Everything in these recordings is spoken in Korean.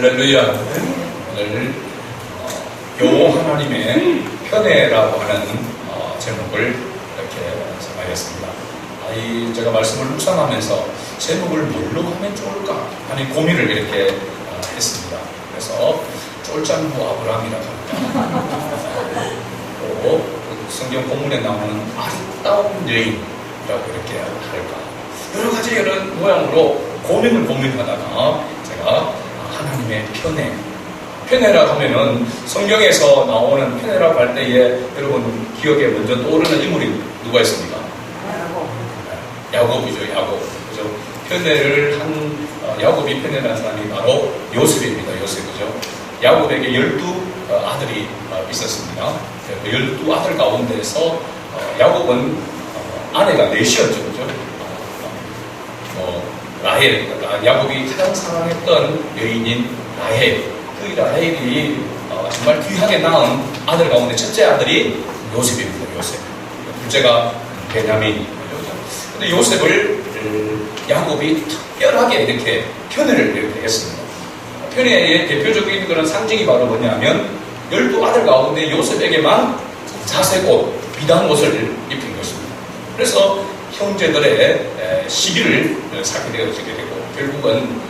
할렐루야. 오늘 여호와 하나님의 편애라고 하는 제목을 이렇게 정하였습니다. 제가 말씀을 묵상하면서 제목을 뭘로 하면 좋을까 하는 고민을 이렇게 했습니다. 그래서 쫄짱구 아브라함이라고 합니다. 또 성경 본문에 나오는 아름다운 여인이라고 이렇게 할까, 여러 가지 이런 모양으로 고민하다가 제가 하나님의 편애라고 하면은 성경에서 나오는 편애라고 할 때에 여러분 기억에 먼저 떠오르는 인물이 누가 있습니까? 야곱이죠. 야곱. 그죠? 편애를 한 야곱이 편애를 한 사람이 바로 요셉입니다. 요셉이죠. 야곱에게 12아들이 있었습니다. 그 12아들 가운데서 야곱은 아내가 넷이었죠. 그죠? 라헬, 야곱이 가장 사랑했던 여인인 라헬. 그 라헬이 정말 귀하게 낳은 아들 가운데 첫째 아들이 요셉입니다. 요셉. 둘째가 베냐민. 근데 요셉을 야곱이 특별하게 이렇게 편애를 이렇게 했습니다. 편애의 대표적인 그런 상징이 바로 뭐냐면 12아들 가운데 요셉에게만 자색 옷, 비단 옷을 입힌 것입니다. 그래서 형제들의 시기를 사게 되어지게 되고 결국은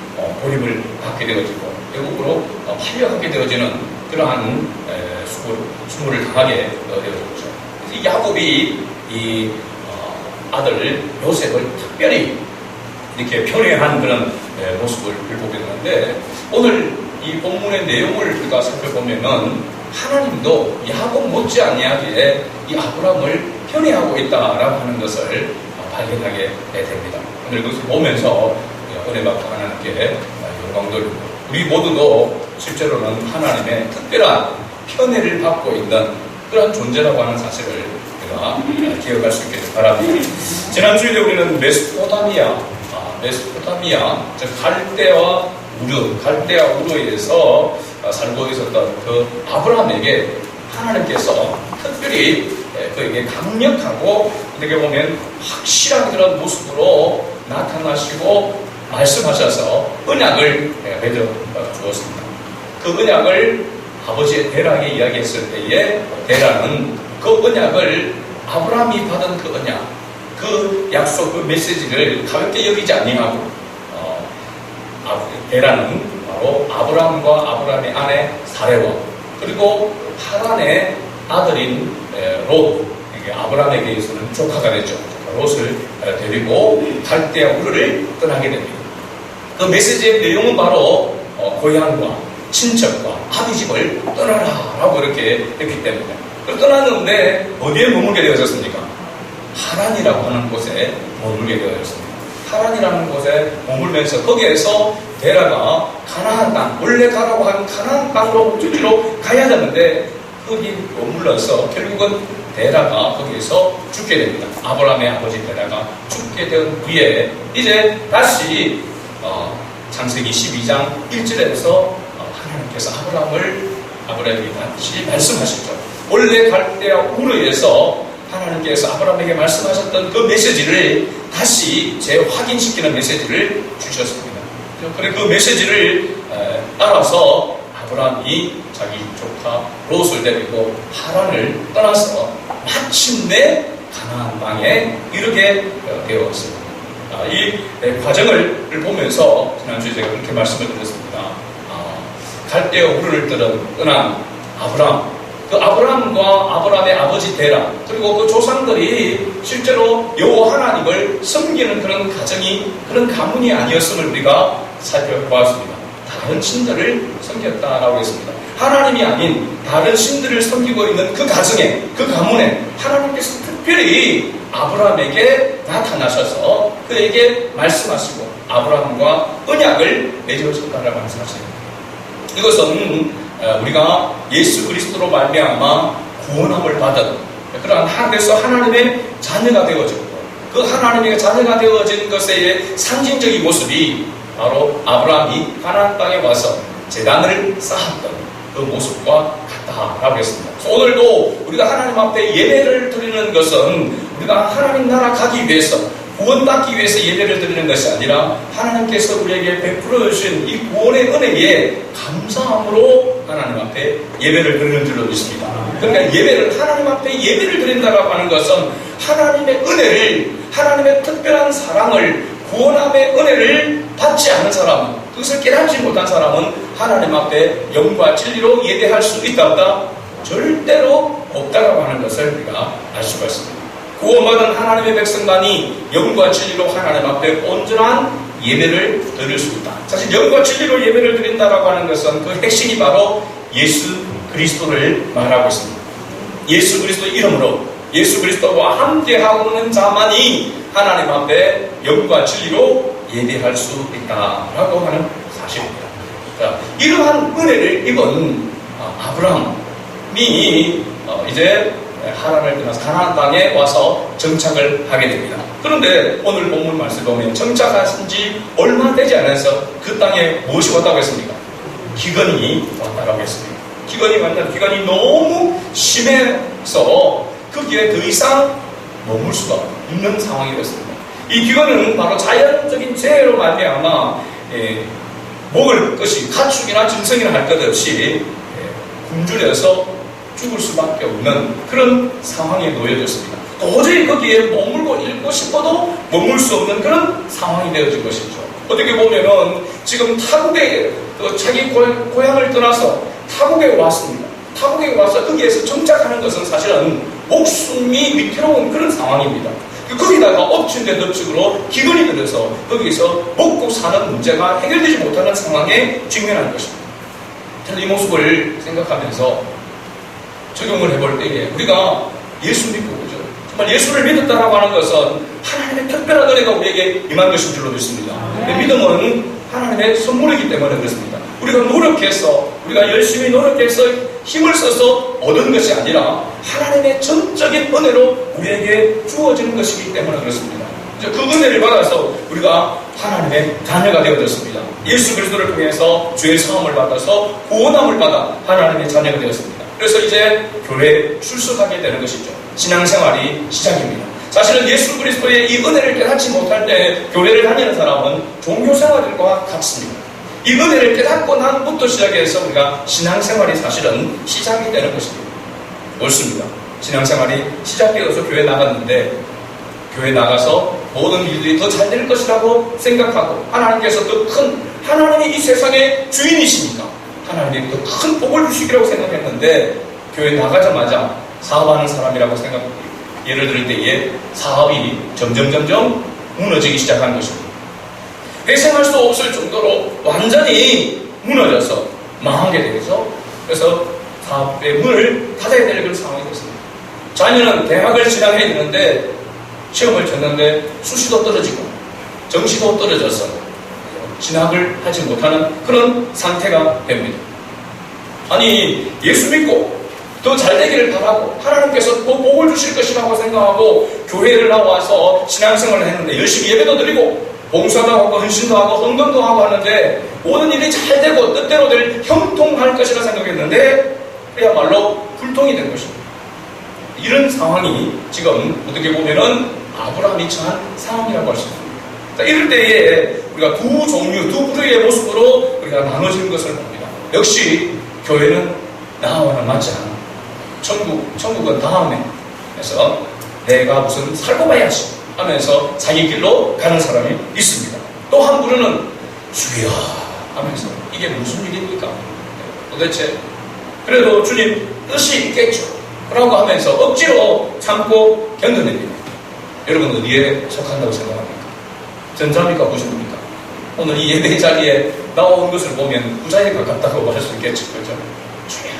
고립을 받게 되어지고 결국으로 팔려가게 되어지는 그러한 수모를 당하게 되어졌죠. 야곱이 이 아들 요셉을 특별히 이렇게 편애한 그런 모습을 보게 되는데, 오늘 이 본문의 내용을 우리가 살펴보면은 하나님도 야곱 못지않게 이 아브라함을 편애하고 있다라고 하는 것을 발견하게 됩니다. 오늘 그것을 보면서 은혜 받고 하나님께 영광 돌리고, 우리 모두도 실제로는 하나님의 특별한 편애를 받고 있는 그런 존재라고 하는 사실을 우리가 기억할 수 있기를 바랍니다. 지난주에 우리는 메소포타미아, 즉 갈대아 우르에서 살고 있었던 그 아브라함에게 하나님께서 특별히 그에게 강력하고 어떻게 보면 확실한 그런 모습으로 나타나시고 말씀하셔서 언약을 맺어 주었습니다. 그 언약을 아버지의 데라에게 이야기했을 때에 데라는 그 언약을 아브라함이 받은 그 언약, 그 약속, 그 메시지를 가볍게 여기지 아니하고 데라는 바로 아브라함과 아브라함의 아내 사레와 그리고 하란의 아들인 롯, 아브라함에게 있어서는 조카가 됐죠. 롯을 데리고 갈대아 우르를 떠나게 됩니다. 그 메시지의 내용은 바로 고향과 친척과 아비집을 떠나라라고 이렇게 했기 때문에, 떠났는데 어디에 머물게 되어졌습니까? 하란이라고 하는 곳에 머물게 되어졌습니다. 하란이라는 곳에 머물면서 거기에서 데라가 가나안 땅, 원래 가라고 한 가나안 땅으로 쭉쭉 가야 되는데 거기 머물러서 결국은 데라가 거기에서 죽게 됩니다. 아브라함의 아버지 데라가 죽게 된 후에 이제 다시 창세기 12장 1절에서 하나님께서 아브라함에게 다시 말씀하셨죠. 원래 갈대아 우르에서 하나님께서 아브라함에게 말씀하셨던 그 메시지를 다시 재확인시키는 메시지를 주셨습니다. 그래 그 메시지를 따라서 아브라함이 자기 조카 롯을 데리고 하란을 떠나서 마침내 가나안 땅에 이르게 되었습니다. 이 과정을 보면서 지난주에 제가 그렇게 말씀을 드렸습니다. 갈대아 우르를 떠난 아브라함, 그 아브라함과 아브라함의 아버지 데라, 그리고 그 조상들이 실제로 여호와 하나님을 섬기는 그런 가정이, 그런 가문이 아니었음을 우리가 살펴보았습니다. 다른 신들을 섬겼다라고 했습니다. 하나님이 아닌 다른 신들을 섬기고 있는 그 가정에, 그 가문에 하나님께서 특별히 아브라함에게 나타나셔서 그에게 말씀하시고 아브라함과 언약을 맺어주셨다라고 말씀하십니다. 이것은 우리가 예수 그리스도로 말미암아 구원함을 받은 그러한 하늘에서 하나님의 자녀가 되어졌고, 그 하나님의 자녀가 되어진 것의 상징적인 모습이 바로 아브라함이 가나안 땅에 와서 제단을 쌓았던 그 모습과 같다라고 했습니다. 그래서 오늘도 우리가 하나님 앞에 예배를 드리는 것은 우리가 하나님 나라 가기 위해서 구원받기 위해서 예배를 드리는 것이 아니라 하나님께서 우리에게 베풀어 주신 이 구원의 은혜에 감사함으로 하나님 앞에 예배를 드리는 줄로 믿습니다. 그러니까 예배를 하나님 앞에 예배를 드린다고 하는 것은 하나님의 은혜를, 하나님의 특별한 사랑을, 구원함의 은혜를 받지 않은 사람, 그것을 깨닫지 못한 사람은 하나님 앞에 영과 진리로 예배할 수 있다 없다? 절대로 없다라고 하는 것을 우리가 알 수가 있습니다. 구원받은 하나님의 백성만이 영과 진리로 하나님 앞에 온전한 예배를 드릴 수 있다. 사실 영과 진리로 예배를 드린다라고 하는 것은 그 핵심이 바로 예수 그리스도를 말하고 있습니다. 예수 그리스도 이름으로 예수 그리스도와 함께하고 있는 자만이 하나님 앞에 영과 진리로 예배할 수 있다라고 하는 사실입니다. 자, 이러한 은혜를 입은 아브라함이 이제 하란을 떠나서 가나안 땅에 와서 정착을 하게 됩니다. 그런데 오늘 본문 말씀 보면 정착하신 지 얼마 되지 않아서 그 땅에 무엇이 왔다고 했습니까? 기근이 왔다고 했습니다. 기근이 왔다는 기근이 너무 심해서 거기에 더 이상 머물 수가 없는 상황이 됐습니다. 이 기근은 바로 자연적인 재해로 말미암아 먹을 것이 가축이나 짐승이나 할 것 없이 굶주려서 죽을 수밖에 없는 그런 상황에 놓여졌습니다. 도저히 거기에 머물고 있고 싶어도 머물 수 없는 그런 상황이 되어진 것이죠. 어떻게 보면은 지금 타국에 자기 고향을 떠나서 타국에 왔습니다. 타국에 와서 거기에서 정착하는 것은 사실은 목숨이 위태로운 그런 상황입니다. 거기다가 엎친 데 덮치고 기근이 들어서 거기서 먹고 사는 문제가 해결되지 못하는 상황에 직면한 것입니다. 저는 이 모습을 생각하면서 적용을 해볼 때에 우리가 예수 믿고 그죠? 정말 예수를 믿었다라고 하는 것은 하나님의 특별한 은혜가 우리에게 임한 것인 줄로 믿습니다. 믿음은 하나님의 선물이기 때문에 그렇습니다. 우리가 노력해서 우리가 열심히 노력해서 힘을 써서 얻은 것이 아니라 하나님의 전적인 은혜로 우리에게 주어지는 것이기 때문에 그렇습니다. 그 은혜를 받아서 우리가 하나님의 자녀가 되어졌습니다. 예수 그리스도를 통해서 죄의 사함을 받아서 구원함을 받아 하나님의 자녀가 되었습니다. 그래서 이제 교회에 출석하게 되는 것이죠. 신앙생활이 시작입니다. 사실은 예수 그리스도의 이 은혜를 깨닫지 못할 때 교회를 다니는 사람은 종교생활과 같습니다. 이 은혜를 깨닫고 난부터 시작해서 우리가 신앙생활이 사실은 시작이 되는 것입니다. 옳습니다. 신앙생활이 시작되어서 교회 나갔는데 교회 나가서 모든 일들이 더 잘 될 것이라고 생각하고 하나님께서 더 큰 하나님이 이 세상의 주인이시니까 하나님이 더 큰 복을 주시기라고 생각했는데 교회 나가자마자 사업하는 사람이라고 생각합니다. 예를 들 때에 사업이 점점 무너지기 시작한 것입니다. 회생할 수 없을 정도로 완전히 무너져서 망하게 되겠죠. 그래서 사업의 문을 닫아야 될 그런 상황이 됐습니다. 자녀는 대학을 진학해야 되는데 시험을 쳤는데 수시도 떨어지고 정시도 떨어져서 진학을 하지 못하는 그런 상태가 됩니다. 아니 예수 믿고 더 잘되기를 바라고 하나님께서 더 복을 주실 것이라고 생각하고 교회를 나와서 신앙생활을 했는데 열심히 예배도 드리고 봉사도 하고 헌신도 하고 헌금도 하고 하는데 모든 일이 잘 되고 뜻대로 될 형통할 것이라 생각했는데 그야말로 불통이 된 것입니다. 이런 상황이 지금 어떻게 보면은 아브라함이 처한 상황이라고 할 수 있습니다. 이럴 때에 우리가 두 종류, 두 부류의 모습으로 우리가 나눠지는 것을 봅니다. 역시 교회는 나와는 맞지 않아. 천국은 다음에 해서 내가 무슨 살고 봐야지 하면서 자기 길로 가는 사람이 있습니다. 또 한 부류는 주여 하면서 이게 무슨 일입니까? 도대체 그래도 주님 뜻이 있겠죠 라고 하면서 억지로 참고 견뎌냅니다. 여러분 어디에 속한다고 생각합니까? 전자입니까? 부자입니까? 오늘 이 예배 자리에 나온 것을 보면 부자에 가깝다고 할 수 있겠죠. 그렇죠? 주여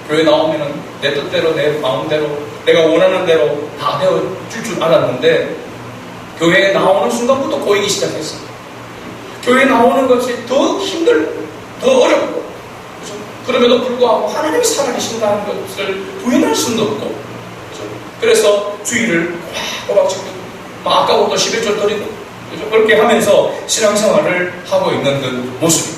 교회 나오면은 내 뜻대로 내 마음대로 내가 원하는 대로 다 되어줄 줄 알았는데 교회에 나오는 순간부터 고이기 시작했습니다. 교회에 나오는 것이 더 힘들고 더 어렵고 그렇죠? 그럼에도 불구하고 하나님이 살아계신다는 것을 부인할 수는 없고 그렇죠? 그래서 주의를 꼬박꼬박 지키고 아까부터 11절 드리고 그렇죠? 그렇게 하면서 신앙생활을 하고 있는 그 모습이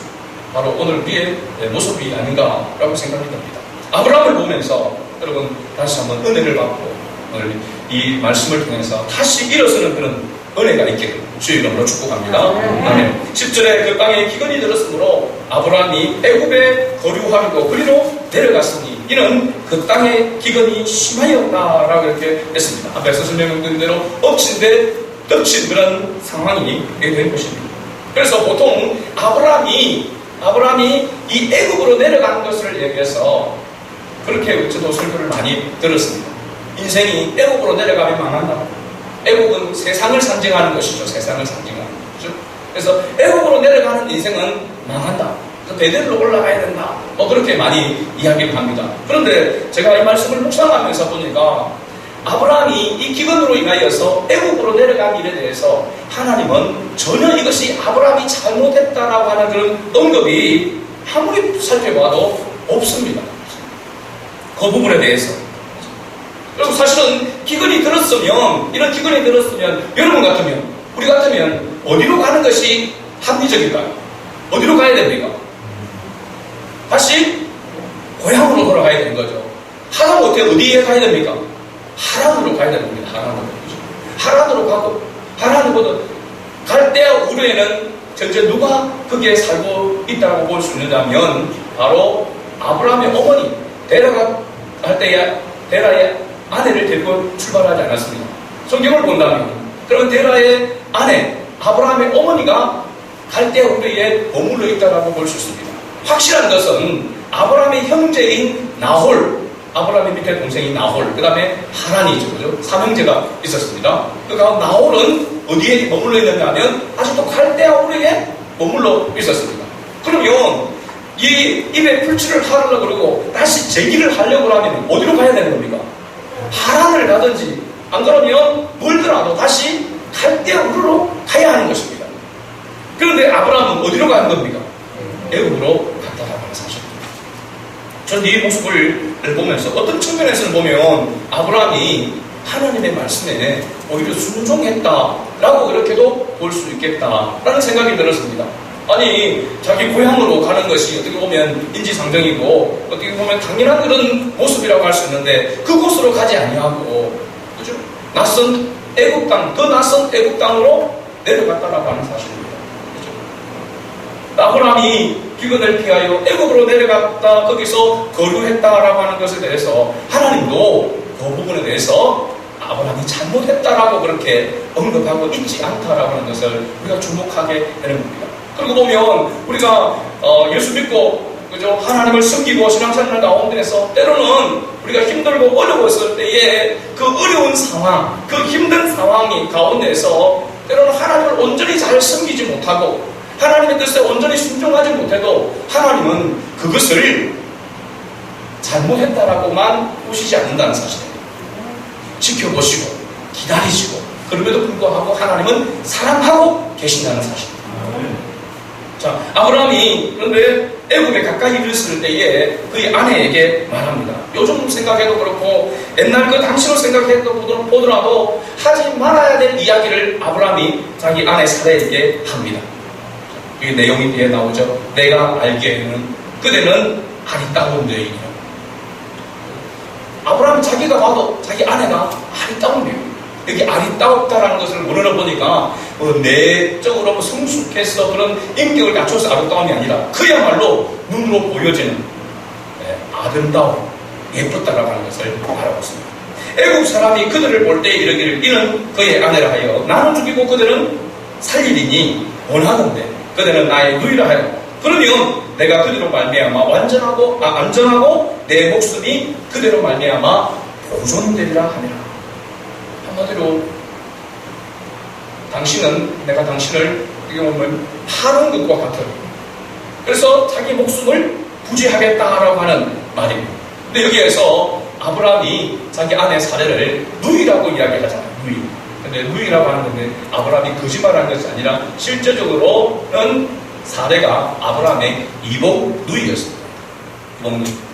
바로 오늘 우리의 모습이 아닌가라고 생각이 듭니다. 아브라함을 보면서 여러분 다시 한번 은혜를 받고 오늘 이 말씀을 통해서 다시 일어서는 그런 은혜가 있기를 주의 이름으로 축복합니다. 아멘. 10절에 그 땅에 기근이 들었으므로 아브라함이 애굽에 거류하려고 그리로 내려갔으니 이는 그 땅에 기근이 심하였다라고 이렇게 했습니다. 앞에서 설명드린 대로 엎친 데 덮친 그런 상황이 된 것입니다. 그래서 보통 아브라함이 이 애굽으로 내려가는 것을 얘기해서 그렇게 저도 설교를 많이 들었습니다. 인생이 애굽으로 내려가면 망한다. 애굽은 세상을 상징하는 것이죠. 세상을 상징하는 것이죠. 그래서 애굽으로 내려가는 인생은 망한다. 베델로 올라가야 된다. 그렇게 많이 이야기를 합니다. 그런데 제가 이 말씀을 묵상하면서 보니까 아브라함이 이 기근으로 인하여서 애굽으로 내려간 일에 대해서 하나님은 전혀 이것이 아브라함이 잘못했다라고 하는 그런 언급이 아무리 살펴봐도 없습니다. 그 부분에 대해서. 그리고 사실은 기근이 들었으면, 이런 기근이 들었으면 여러분 같으면, 우리 같으면 어디로 가는 것이 합리적일까요? 어디로 가야 됩니까? 다시 고향으로 돌아가야 되는 거죠. 하다못해 어디에 가야 됩니까? 하란으로 가야 되는 겁니다. 하란으로 가고, 하란으로 갈대아 우르에는 전체 누가 거기에 살고 있다고 볼 수 있느냐면 바로 아브라함의 어머니 데라가 데라의 아내를 데리고 출발하지 않았습니다. 성경을 본다면 그러면 데라의 아내 아브라함의 어머니가 갈대아 우르에 머물러 있다고 볼 수 있습니다. 확실한 것은 아브라함의 형제인 나홀, 아브라함의 밑에 동생인 나홀, 그 다음에 하란이죠. 그죠? 삼형제가 있었습니다. 그 가운데 나홀은 어디에 머물러 있느냐 하면 아직도 갈대아 우르에 머물러 있었습니다. 그러면 이 입에 풀칠을 하려고 그러고 다시 재기를 하려고 하면 어디로 가야 되는 겁니까? 하란을 가든지 안 그러면 멀더라도 다시 갈대아 우르로 가야 하는 것입니다. 그런데 아브라함은 어디로 가는 겁니까? 애굽으로 갔다라고 하는 사실입니다. 전 이 모습을 보면서 어떤 측면에서는 보면 아브라함이 하나님의 말씀에 오히려 순종했다라고 그렇게도 볼 수 있겠다라는 생각이 들었습니다. 아니 자기 고향으로 가는 것이 어떻게 보면 인지상정이고 어떻게 보면 당연한 그런 모습이라고 할 수 있는데 그곳으로 가지 아니하고 그죠? 낯선 애굽 땅, 더 낯선 애굽 땅으로 내려갔다라고 하는 사실입니다. 그죠? 아브라함이 기근을 피하여 애굽으로 내려갔다 거기서 거류했다라고 하는 것에 대해서 하나님도 그 부분에 대해서 아브라함이 잘못했다라고 그렇게 언급하고 있지 않다라고 하는 것을 우리가 주목하게 되는 겁니다. 그리고 보면 우리가 예수 믿고 그죠? 하나님을 섬기고 신앙생활 가운데서 때로는 우리가 힘들고 어려웠을 때에 그 어려운 상황, 그 힘든 상황이 가운데서 때로는 하나님을 온전히 잘 섬기지 못하고 하나님의 뜻에 온전히 순종하지 못해도 하나님은 그것을 잘못했다라고만 보시지 않는다는 사실입니다. 지켜보시고 기다리시고 그럼에도 불구하고 하나님은 사랑하고 계신다는 사실입니다. 자, 아브라함이 그런데 애굽에 가까이 이르렀을 때에 그의 아내에게 말합니다. 요즘 생각해도 그렇고 옛날 그 당시로 생각해도 보더라도 하지 말아야 될 이야기를 아브라함이 자기 아내 사레에게 합니다. 이 내용이 뒤에 나오죠. 내가 알기에는 그대는 아리따운 여인이라. 아브라함 자기가 봐도 자기 아내가 아리따운 여인. 여기 아리따웠다라는 것을 우러러 보니까 내적으로 성숙해서 그런 인격을 갖춰서 아름다움이 아니라 그야말로 눈으로 보여지는 아름다움, 예뻤다라고 하는 것을 알아보고 있습니다. 애국 사람이 그들을 볼 때 이르기를 이는 그의 아내라 하여 나는 죽이고 그들은 살리리니 원하는데 그들은 나의 누이라 하여 그러면 내가 그대로 말미암아 안전하고 내 목숨이 그대로 말미암아 보존되리라 하니라. 한마디로 내가 당신을 어떻게 보면 파는 것과 같은 그래서 자기 목숨을 부지하겠다라고 하는 말입니다. 근데 여기에서 아브라함이 자기 아내 사례를 누이라고 이야기하잖아요. 누이. 근데 누이라고 하는 건데 아브라함이 거짓말한 것이 아니라 실제적으로는 사례가 아브라함의 이복 누이였습니다.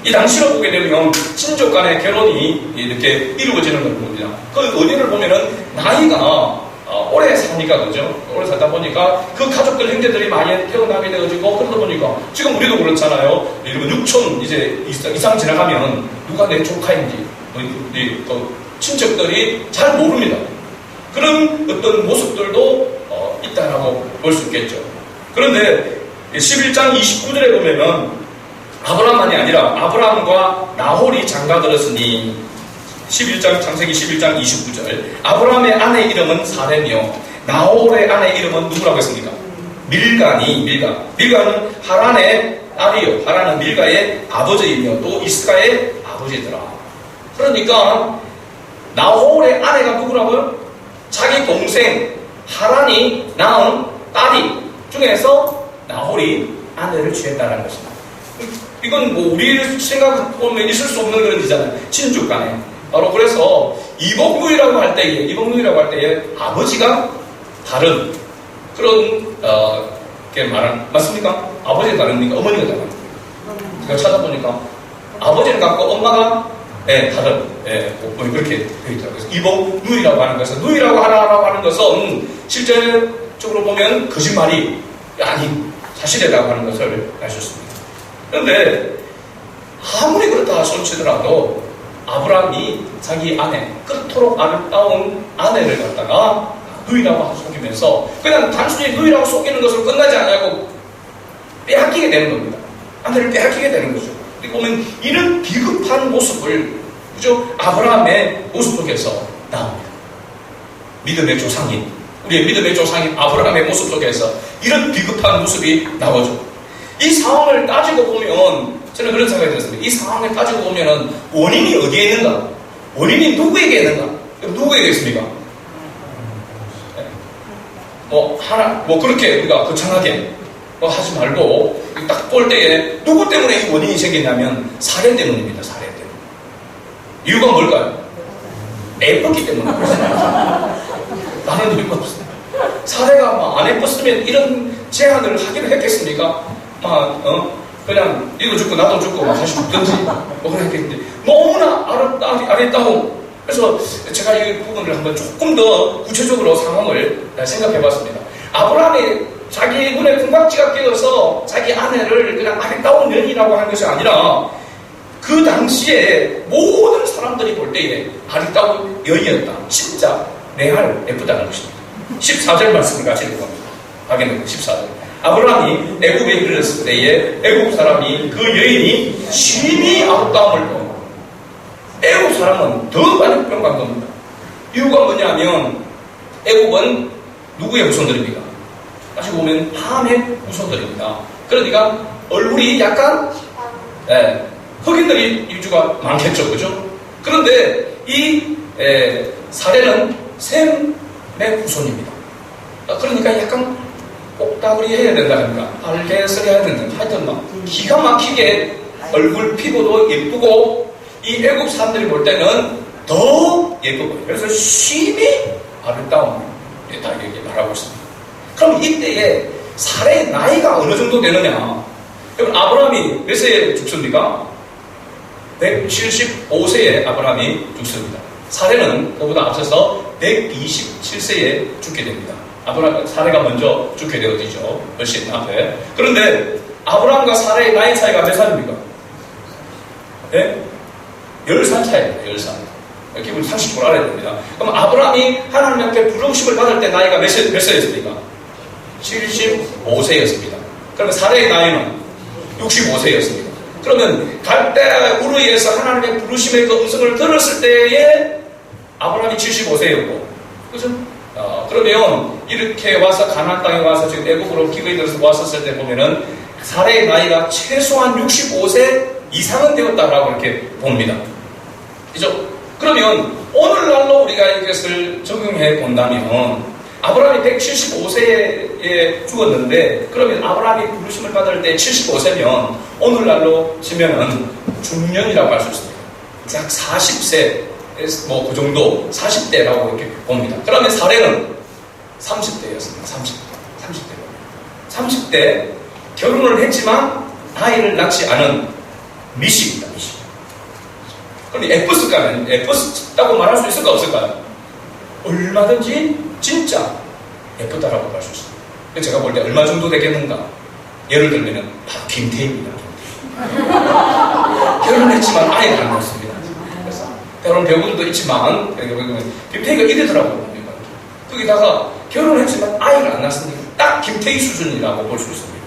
이 당시로 보게 되면 친족 간의 결혼이 이렇게 이루어지는 겁니다. 그 원인을 보면은 나이가 오래 사니까 그죠? 오래 살다 보니까 그 가족들 형제들이 많이 태어나게 되어지고 그러다 보니까 지금 우리도 그렇잖아요. 이러면 6촌 이제 이상 지나가면 누가 내 조카인지 그 친척들이 잘 모릅니다. 그런 어떤 모습들도 있다라고 볼 수 있겠죠. 그런데 11장 29절에 보면은 아브라함만이 아니라 아브라함과 나홀이 장가들었으니 11장 창세기 11장 29절 아브라함의 아내 이름은 사레며 나홀의 아내 이름은 누구라고 했습니까? 밀가는 하란의 딸이요 하란은 밀가의 아버지이며 또 이스가의 아버지더라. 그러니까 나홀의 아내가 누구라고요? 자기 동생 하란이 낳은 딸이 중에서 나홀이 아내를 취했다는 것입니다. 이건 뭐 우리 생각 보면 있을 수 없는 그런 일이잖아요. 친족 간에. 바로 그래서 이복누이라고 할 때에 아버지가 다른 그런 게 말은 맞습니까? 아버지가 다릅니까? 어머니가 다릅니까? 제가 찾아보니까 아버지는 같고 엄마가 다른 뭐 그렇게 되어 있더라고요. 그래서 이복누이라고 하는 것은 누이라고 하라고 하는 것은 실제적으로 보면 거짓말이 아닌 사실이라고 하는 것을 알 수 있습니다. 그런데 아무리 그렇다 손치더라도 아브라함이 자기 아내, 그토록 아름다운 아내를 갖다가 누이라고 속이면서 그냥 단순히 누이라고 속이는 것으로 끝나지 않냐고 빼앗기게 되는 겁니다. 아내를 빼앗기게 되는 거죠. 그리고 보면 이런 비겁한 모습을 그죠? 아브라함의 모습 속에서 나옵니다. 믿음의 조상인 우리의 믿음의 조상인 아브라함의 모습 속에서 이런 비겁한 모습이 나오죠. 이 상황을 따지고 보면 저는 그런 생각이 들었습니다. 이 상황을 따지고 보면 원인이 어디에 있는가? 원인이 누구에게 있는가? 누구에게 있습니까? 그렇게 우리가 거창하게 하지 말고 딱 볼 때에 누구 때문에 이 원인이 생기냐면 사례 때문입니다. 사례 때문에. 이유가 뭘까요? 예뻤기 때문에 그렇습니다. 다른 이유가 없습니다. 사례가 안 예뻤으면 이런 제안을 하기로 했겠습니까? 그냥 니도 죽고 나도 죽고 다시 죽든지 뭐 그랬겠는데 너무나 아름다운 그래서 제가 이 부분을 한번 조금 더 구체적으로 상황을 생각해 봤습니다. 아브라함이 자기 눈에 궁각지가 끼어서 자기 아내를 그냥 아름다운 여인이라고 하는 것이 아니라 그 당시에 모든 사람들이 볼 때에 아름다운 여인이었다. 진짜 레알 예쁘다는 것입니다. 14절 말씀을 같이 읽어봅니다. 확인해 14절. 아브라함이 애굽에 이르렀을 때에 애굽 사람이 그 여인이 심히 아름다움을 보고 애굽 사람은 더 많이 평가한 겁니다. 이유가 뭐냐면 애굽은 누구의 후손들입니까? 다시 보면 함의 후손들입니다. 그러니까 얼굴이 약간 흑인들이 유주가 많겠죠, 그죠? 그런데 이 사례는 셈의 후손입니다. 그러니까 약간 꼭다구리 해야 된다니까 알개슬 해야 된다. 하여튼 막 기가 막히게 얼굴 피부도 예쁘고 이 애국 사람들이 볼 때는 더 예쁘고 그래서 심히 아름다운 다 이렇게 말하고 있습니다. 그럼 이때에 사례의 나이가 어느 정도 되느냐? 그럼 아브라함이 몇 세에 죽습니까? 175세에 아브라함이 죽습니다. 사례는 그보다 앞서서 127세에 죽게 됩니다. 사례가 먼저 죽게 되어지죠. 훨씬 앞에. 그런데 아브라함과 사례의 나이 차이가 몇 살입니까? 네? 10살 차이입니다. 10살. 기본 상식적으로 알아야 됩니다. 그럼 아브라함이 하나님 앞에 부르심을 받을 때 나이가 몇 세였습니까? 75세였습니다. 그러면 사례의 나이는 65세였습니다. 그러면 갈대 우르에서 하나님의 부르심의 그 음성을 들었을 때에 아브라함이 75세였고, 그죠? 그러면 이렇게 와서 가나안 땅에 와서 지금 애국으로 기거에 들어서 왔었을 때 보면은 사례의 나이가 최소한 65세 이상은 되었다라고 이렇게 봅니다. 그죠? 그러면 오늘날로 우리가 이것을 적용해 본다면 아브라함이 175세에 죽었는데 그러면 아브라함이 부르심을 받을 때 75세면 오늘날로 치면은 중년이라고 할 수 있습니다. 약 40세 뭐 그 정도 40대라고 이렇게 봅니다. 그러면 사례는 30대였습니다. 30대 결혼을 했지만 아이를 낳지 않은 미시입니다. 미시. 그럼 예뻤을까요? 예뻤다고 말할 수 있을까 없을까요? 얼마든지 진짜 예쁘다라고 할 수 있습니다. 제가 볼 때 얼마 정도 되겠는가? 예를 들면 바로 김태희입니다. 결혼했지만 아이를 안 낳았습니다. 그래서 결혼 배우들도 있지만 김태희가 이러더라고요. 거기다가 결혼했지만 아이가 안 낳았으니까 딱 김태희 수준이라고 볼 수 있습니다.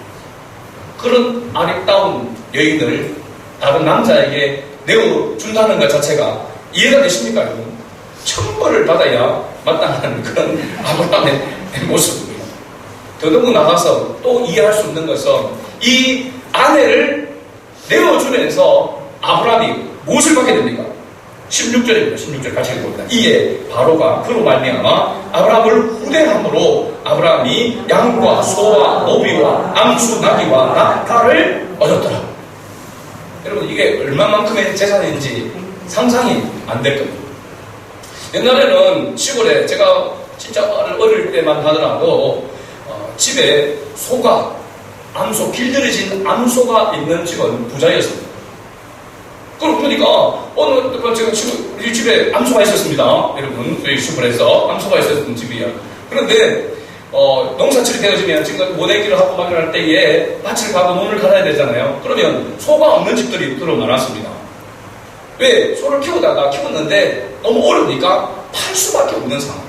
그런 아름다운 여인을 다른 남자에게 내어준다는 것 자체가 이해가 되십니까, 여러분? 천벌을 받아야 마땅한 그런 아브라함의 모습입니다. 더더욱 나가서 또 이해할 수 없는 것은 이 아내를 내어주면서 아브라함이 무엇을 받게 됩니까? 16절입니다. 16절 같이 읽어봅니다. 이에 바로가 그로 말미암아 아브라함을 후대함으로 아브라함이 양과 소와 노비와 암수 나귀와 낙타를 얻었더라. 여러분, 이게 얼마만큼의 재산인지 상상이 안 될 겁니다. 옛날에는 시골에 제가 진짜 어릴 때만 하더라도 집에 소가 암소, 길들여진 암소가 있는 집은 부자였습니다. 그러니까 제가 우리 집에 암소가 있었습니다. 여러분, 저희 시골에서 암소가 있었던 집이야. 그런데 농사철이 되어지면 지금 모내기를 하고 막 이럴 때에 밭을 가고 논을 갈아야 되잖아요. 그러면 소가 없는 집들이 들어 많았습니다. 왜? 소를 키웠는데 너무 어려우니까 팔 수밖에 없는 상황.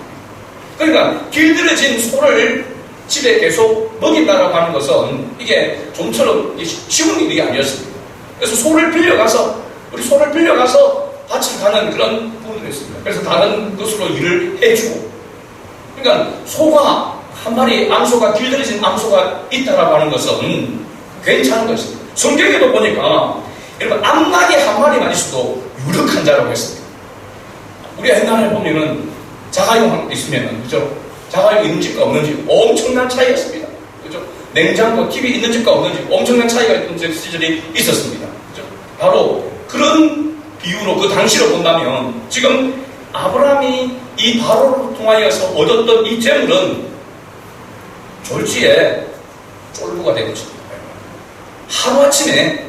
그러니까 길들여진 소를 집에 계속 먹인다라고 하는 것은 이게 좀처럼 쉬운 일이 아니었습니다. 그래서 우리 소를 빌려가서 밭을 가는 그런 부분도 있습니다. 그래서 다른 것으로 일을 해주고. 그러니까 소가 한 마리, 암소가 길들여진 암소가 있다라고 하는 것은 괜찮은 것입니다. 성경에도 보니까 여러분, 암나귀 한 마리만 있어도 유력한 자라고 했습니다. 우리가 옛날에 보면은 자가용 있으면은, 그죠? 자가용 있는 집과 없는 집 엄청난 차이였습니다. 그죠? 냉장고, TV 있는 집과 없는 집 엄청난 차이가 있던 시절이 있었습니다. 그죠? 바로 그런 비유로 그 당시로 본다면 지금 아브라함이 이 바로를 통하여서 얻었던 이 재물은 졸지에 쫄부가 된 것입니다. 하루아침에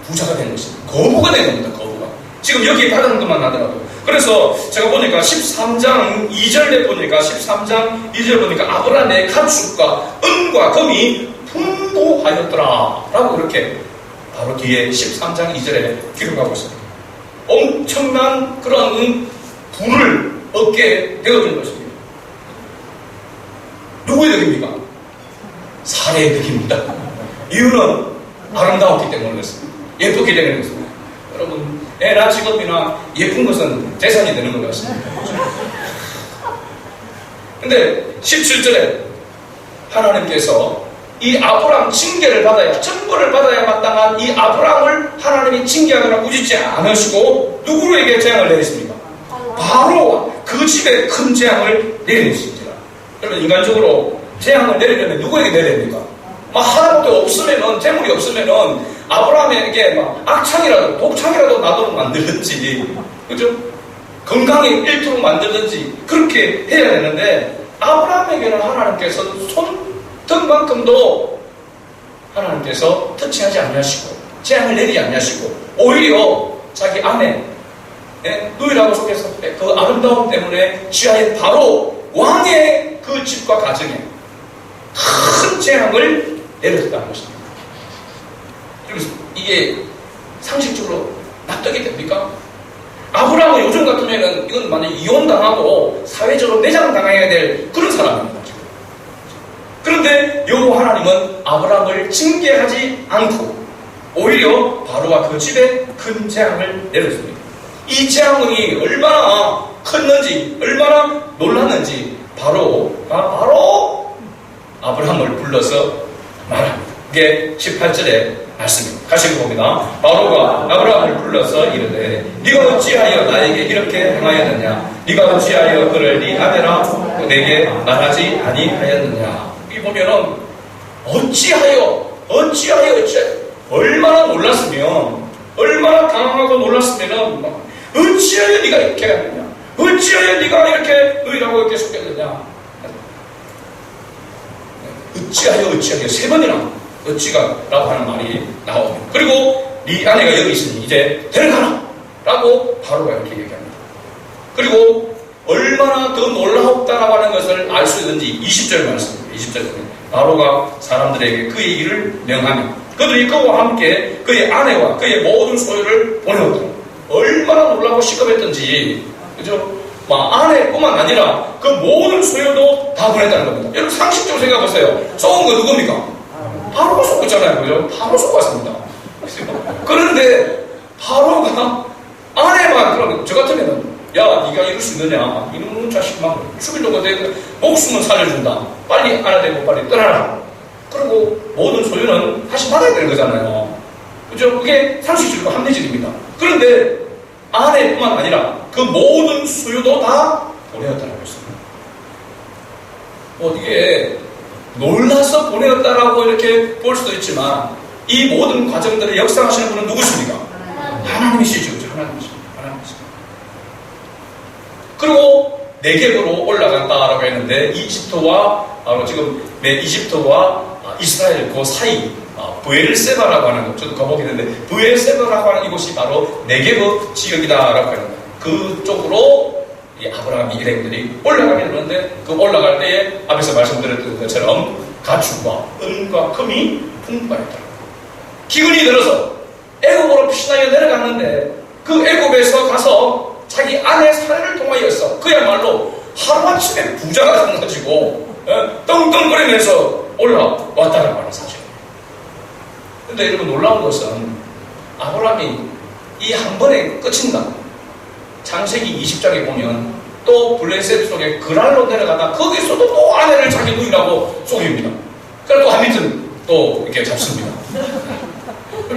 부자가 된 것입니다. 거부가 된 겁니다. 거부가. 지금 여기 받은 것만 하더라도. 그래서 제가 보니까 13장 2절에 보니까 13장 2절 보니까 아브라함의 가축과 은과 금이 풍부하였더라 라고 이렇게 바로 뒤에 13장 2절에 기록하고 있습니다. 엄청난 그런 부를 얻게 되어진 것입니다. 누구의 덕입니까? 사례의 덕입니다. 이유는 아름다웠기 때문에 그렇습니다. 예쁘기 때문에 그렇습니다. 여러분, 애나 직업이나 예쁜 것은 재산이 되는 것 같습니다. 근데 17절에 하나님께서 이 아브라함 징계를 받아야, 천벌을 받아야 마땅한 이 아브라함을 하나님이 징계하거나 꾸짖지 않으시고 누구에게 재앙을 내리십니까? 바로와 그 집에 큰 재앙을 내리십니다. 여러분, 인간적으로 재앙을 내리려면 누구에게 내려야 됩니까? 하나도 없으면은, 재물이 없으면은 아브라함에게 악창이라도 독창이라도 나도록 만들든지, 그죠? 건강에 잃도록 만들든지 그렇게 해야 되는데, 아브라함에게는 하나님께서 손등만큼도 하나님께서 터치하지 않으시고 재앙을 내리지 않으시고 오히려 자기 아내 누이라고 속해서 그 아름다움 때문에 취하인 바로 왕의 그 집과 가정에 큰 재앙을 내렸다는 것입니다. 이게 상식적으로 납득이 됩니까? 아브라함은 요즘 같으면은 이건 만약 이혼당하고 사회적으로 매장당해야 될 그런 사람입니다. 지금. 그런데 여호와 하나님은 아브라함을 징계하지 않고 오히려 바로와 그 집에 큰 재앙을 내렸습니다. 이 재앙이 얼마나 컸는지, 얼마나 놀랐는지 바로가 아브라함을 불러서 말합니다. 이게 18절에 말씀입니다. 같이 읽어봅니다. 바로가 아브라함을 불러서 이르되 네가 어찌하여 나에게 이렇게 행하였느냐? 네가 어찌하여 그를 네 아내라 내게 말하지 아니하였느냐? 이 보면은 어찌하여 얼마나 놀랐으면, 얼마나 당황하고 놀랐으면은 어찌하여 네가 이렇게 하느냐? 어찌하여 네가 이렇게 너희라고 이렇게 속였느냐? 어찌하여 세 번이나 어찌가라고 하는 말이 나옵니다. 그리고 네 아내가 여기 있으니 이제 데려가라 라고 바로가 이렇게 얘기합니다. 그리고 얼마나 더 놀라웠다라고 하는 것을 알 수 있는지 20절 말씀입니다. 20절 바로가 사람들에게 그의 일을 명하며 그들이 그와 함께 그의 아내와 그의 모든 소유를 보내었다. 얼마나 놀라고 시급했던지, 그죠? 아내뿐만 아니라 그 모든 소유도 다 보냈다는 겁니다. 여러분 상식적으로 생각해보세요. 쏘은 거 누굽니까? 바로가 쏘았잖아요. 그죠? 바로 쏘았습니다. 그런데 바로가 아내만, 그럼 저 같으면은 야, 네가 이럴 수 있느냐? 이놈 자식만 죽이려고 내 목숨은 살려준다. 빨리 아내 되고 빨리 떠나라. 그리고 모든 소유는 다시 받아야 되는 거잖아요. 그죠? 그게 상식적이고 합리적입니다. 그런데 아내뿐만 아니라 그 모든 소유도 다 보내었다라고 했습니다. 이게 놀라서 보내었다라고 이렇게 볼 수도 있지만 이 모든 과정들을 역사하시는 분은 누구십니까? 하나님이시죠. 하나님이시죠. 그리고 네겝으로 올라갔다라고 했는데 이집트와 지금 이집트와 이스라엘 그 사이 브엘세바라고 하는 것, 저도 가보겠는데 브엘세바라고 하는 이곳이 바로 네겝 지역이다라고 합니다. 그쪽으로 이 아브라함 일행들이 올라가게 되는데 그 올라갈 때에 앞에서 말씀드렸던 것처럼 가축과 은과 금이 풍부하였다. 기근이 들어서 애굽으로 피신하여 내려갔는데 그 애굽에서 가서 자기 아내 사례를 통하여서 그야말로 하루아침에 부자가 되어가지고 떵떵거리면서 올라왔다는 하는 사실입니다. 그런데 여러분 놀라운 것은 아브라함이 이 한 번에 끝인가? 창세기 20장에 보면 또 블레셋 속에 그랄로 내려가다 거기서도 또 아내를 자기 누이라고 속입니다. 그래서 또 한 밑은 또 이렇게 잡습니다.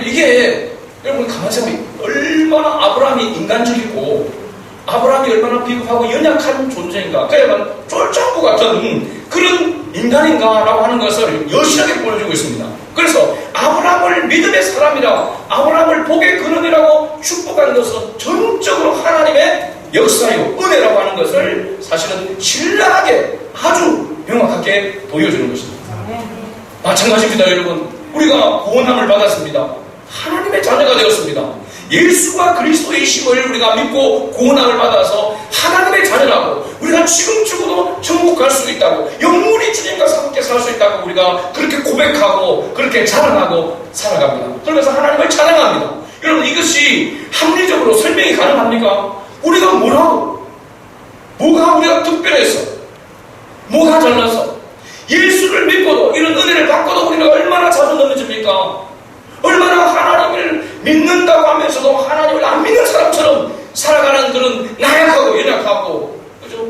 이게 여러분 가만히 생각해보면 얼마나 아브라함이 인간적이고 아브라함이 얼마나 비겁하고 연약한 존재인가, 그야말로 쫄짱구 같은 그런 인간인가라고 하는 것을 여실하게 보여주고 있습니다. 그래서 아브라함을 믿음의 사람이라, 아브라함을 복의 근원이라고 축복하는 것은 전적으로 하나님의 역사요, 은혜라고 하는 것을 사실은 신랄하게 아주 명확하게 보여주는 것입니다. 마찬가지입니다. 여러분, 우리가 구원함을 받았습니다. 하나님의 자녀가 되었습니다. 예수가 그리스도이심을 우리가 믿고 구원함을 받아서 하나님의 자녀라고, 우리가 지금 죽어도 천국 갈 수 있다고, 영원히 주님과 함께 살 수 있다고 우리가 그렇게 고백하고 그렇게 자랑하고 살아갑니다. 그러면서 하나님을 찬양합니다. 여러분, 이것이 합리적으로 설명이 가능합니까? 우리가 뭐라고? 뭐가 우리가 특별해서? 뭐가 잘나서? 예수를 믿고도, 이런 은혜를 받고도 우리가 얼마나 자주 넘어집니까? 얼마나 하나님을 믿는다고 하면서도 하나님을 안 믿는 사람처럼 살아가는 그런 나약하고 연약하고, 그죠?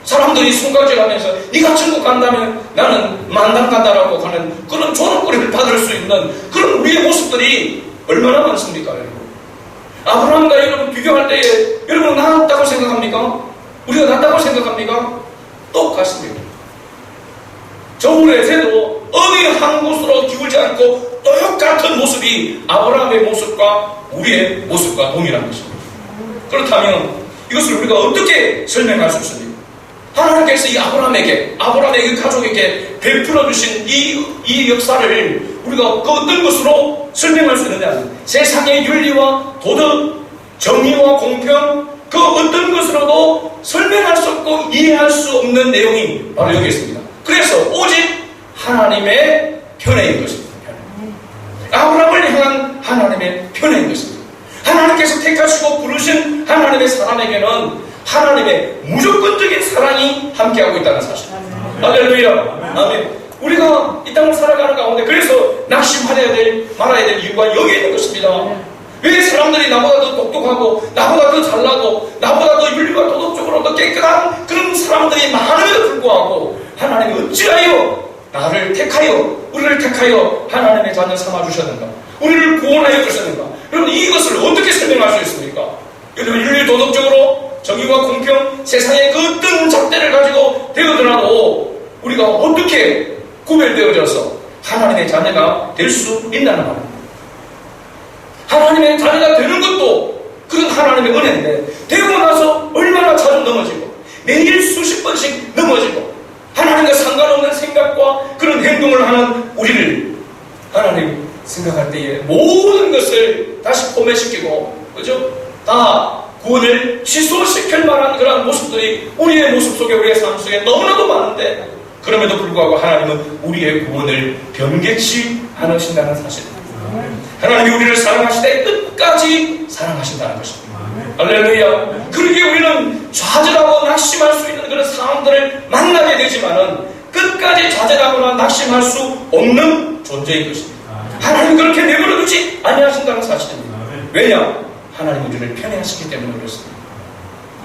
사람들이 손가락질하면서 네가 천국 간다면 나는 만당 간다라고 하는 그런 조롱거리를 받을 수 있는 그런 우리의 모습들이 얼마나 많습니까? 여러분? 아브라함과 여러분 비교할 때에 여러분 낫다고 생각합니까? 우리가 낫다고 생각합니까? 똑같습니다. 저울의 새도 어느 한 곳으로 기울지 않고 똑같은 모습이 아브라함의 모습과 우리의 모습과 동일한 것입니다. 그렇다면 이것을 우리가 어떻게 설명할 수 있습니까? 하나님께서 이 아브라함의 그 가족에게 베풀어 주신 이 역사를 우리가 그 어떤 것으로 설명할 수 있느냐? 세상의 윤리와 도덕, 정의와 공평, 그 어떤 것으로도 설명할 수 없고 이해할 수 없는 내용이 바로 여기 있습니다. 그래서 오직 하나님의 편애인 것입니다. 아브라함을 향한 하나님의 편애인 것입니다. 하나님께서 택하시고 부르신 하나님의 사람에게는 하나님의 무조건적인 사랑이 함께하고 있다는 사실. 할렐루야. 아멘. 우리가 이 땅을 살아가는 가운데 그래서 말아야 될 이유가 여기에 있는 것입니다. 왜 사람들이 나보다 더 똑똑하고 나보다 더 잘나고 나보다 더 윤리와 도덕적으로 더 깨끗한 그런 사람들이 많음에도 불구하고 하나님이 어찌하여 나를 택하여, 우리를 택하여 하나님의 자녀 삼아주셨는가? 우리를 구원하여 주셨는가? 여러분, 이것을 어떻게 설명할 수 있습니까? 여러분, 윤리 도덕적으로 정의와 공평, 세상의 그 어떤 잣대를 가지고 되어더라도 우리가 어떻게 구별되어져서 하나님의 자녀가 될 수 있다는 말입니다. 하나님의 자녀가 되는 것도 그런 하나님의 은혜인데, 되고 나서 얼마나 자주 넘어지고 매일 수십 번씩 넘어지고 하나님과 상관없는 생각과 그런 행동을 하는 우리를 하나님 생각할 때에 모든 것을 다시 포맷시키고, 그죠? 다 구원을 취소시킬 만한 그런 모습들이 우리의 모습 속에, 우리의 삶 속에 너무나도 많은데, 그럼에도 불구하고 하나님은 우리의 구원을 변개치 않으신다는 사실. 하나님이 우리를 사랑하시되 끝까지 사랑하신다는 것입니다. 할렐루야. 그러기에 우리는 좌절하고 낙심할 수 있는 그런 상황들을 만나게 되지만은 끝까지 좌절하거나 낙심할 수 없는 존재인 것입니다. 하나님 그렇게 내버려 두지 아니하신다는 사실입니다. 왜냐? 하나님 우리를 편애하시기 때문에 그렇습니다.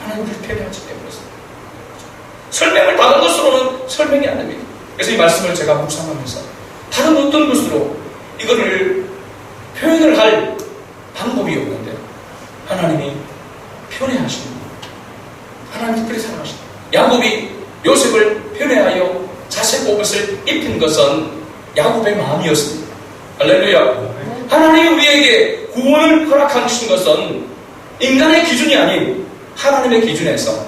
하나님 우리를 편애하시기 때문에 그렇습니다. 설명을 다른 것으로는 설명이 안 됩니다. 그래서 이 말씀을 제가 묵상하면서 다른 어떤 것으로 이거를 표현을 할 방법이 없는데 하나님이 편애하십니다. 하나님 특별히 사랑하십니다. 야곱이 요셉을 편애하여 자색 옷을 입힌 것은 야곱의 마음이었습니다. 할렐루야. 하나님이 우리에게 구원을 허락하신 것은 인간의 기준이 아닌 하나님의 기준에서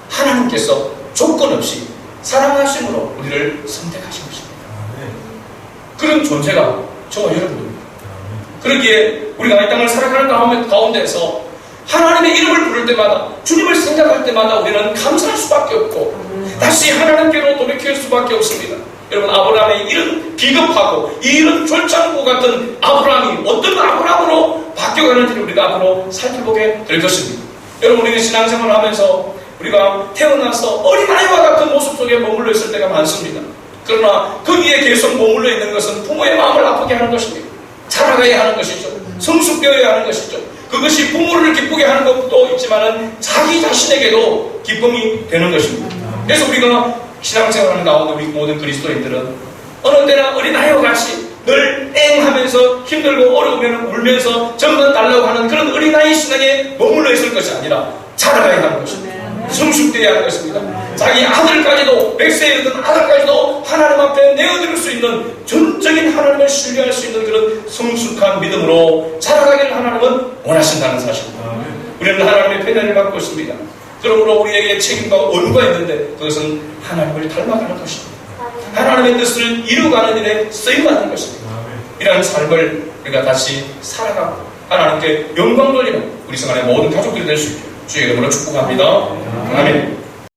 하나님께서 조건 없이 사랑하심으로 우리를 선택하신 것입니다. 그런 존재가 저와 여러분입니다. 그러기에 우리가 이 땅을 살아가는 가운데서 하나님의 이름을 부를 때마다 주님을 생각할 때마다 우리는 감사할 수밖에 없고 다시 하나님께로 돌이킬 수밖에 없습니다. 여러분 아브라함의 이런 비겁하고 이런 졸장고 같은 아브라함이 어떤 아브라함으로 바뀌어가는지를 우리가 앞으로 살펴보게 될 것입니다. 여러분 우리는 신앙생활을 하면서 우리가 태어나서 어린아이와 같은 모습 속에 머물러 있을 때가 많습니다. 그러나 거기에 계속 머물러 있는 것은 부모의 마음을 아프게 하는 것입니다. 자라가야 하는 것이죠. 성숙되어야 하는 것이죠. 그것이 부모를 기쁘게 하는 것도 있지만 자기 자신에게도 기쁨이 되는 것입니다. 그래서 우리가 신앙생활하는 가운데 우리 모든 그리스도인들은 어느 때나 어린아이와 같이 늘 땡 하면서 힘들고 어려우면 울면서 정말 달라고 하는 그런 어린아이 신앙에 머물러 있을 것이 아니라 자라가야 하는 것입니다. 성숙되어야 하는 것입니다. 자기 아들까지도 100세에 이르던 아들까지도 하나님 앞에 내어드릴 수 있는 전적인 하나님을 신뢰할 수 있는 그런 성숙한 믿음으로 자라가기를 하나님은 원하신다는 사실입니다. 우리는 하나님의 편애를 받고 있습니다. 그러므로 우리에게 책임과 의무가 있는데 그것은 하나님을 닮아가는 것입니다. 하나님의 뜻을 이루어가는 일에 쓰임받는 것입니다. 이러한 삶을 우리가 다시 살아가고 하나님께 영광 돌리는 우리 성안의 모든 가족들이 될 수 있게 주의 이름으로 축복합니다. 아멘.